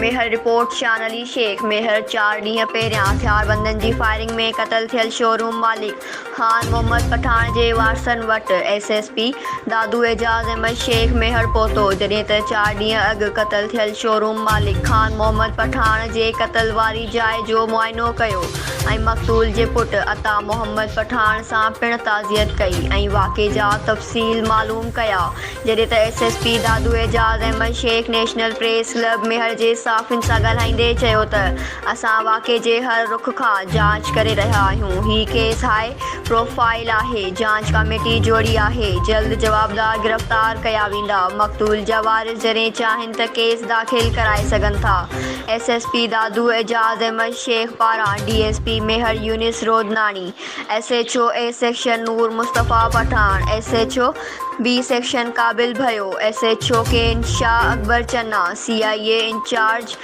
मेहर report शान अली शेख मेहर 4 ॾींहं पहिरियां हथियारबंदनि जी फायरिंग में क़तल थियल शोरूम मालिक ख़ान मोहम्मद पठान जे वारसनि वटि एसएसपी दादू एजाज़ अहमद शेख मेहर पहुतो, जॾहिं त 4 ॾींहं अॻु क़तल थियल शोरूम मालिक ख़ान मोहम्मद पठान जे क़तल वारी जाइ जो मुआइनो कयो ऐं मक़तूल जे पुटु अता मोहम्मद पठान सां पिणु ताज़ियत कई ऐं वाक़े जा तफ़सील मालूम कया। जॾहिं त SSP Dadu Ejaz Ahmed Sheikh national press club Mehar जे साफ़िन सां ॻाल्हाईंदे चयो त असां वाक़े जे हर रुख़ खां जांच करे रहिया आहियूं। हीउ केस हाई प्रोफाइल आहे। जांच कमेटी जोड़ी आहे। जल्द जवाबदार गिरफ़्तार कया वेंदा। मक़तूल जा वारिस जॾहिं चाहिनि त केस दाख़िल कराए सघनि था। एसएसपी दादू एजाज़ अहमद शेख पारां DSP Mehar Younis Rodnani, SHO A section Noor Mustafa Pathan, SHO B section Kabil Bhayo, SHO के शाह अकबर चन्ना, सीआईए इंचार्ज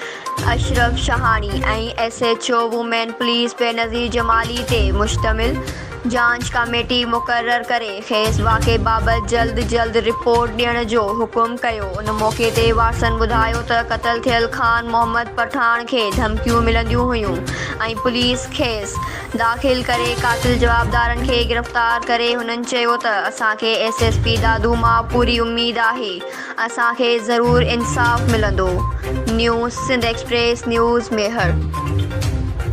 अशरफ शहानी ऐं SHO women police Benazir Jamali ते मुश्तमिल जांच कमेटी मुक़ररु करे खेसि वाक़े बाबति जल्द रिपोर्ट ॾियण जो हुकुम कयो। उन मौक़े ते वारसनि ॿुधायो त क़तल थियल ख़ान मोहम्मद पठान खे धमकियूं मिलंदियूं हुयूं ऐं पुलिस खेसि दाख़िल करे क़ातिल जवाबदारनि खे गिरफ़्तार करे। हुननि चयो त असांखे एसएसपी दादू मां पूरी उमेद आहे, असांखे ज़रूरु इंसाफ़ मिलंदो। न्यूज़ सिंध एक्सप्रेस न्यूज़ मेहर।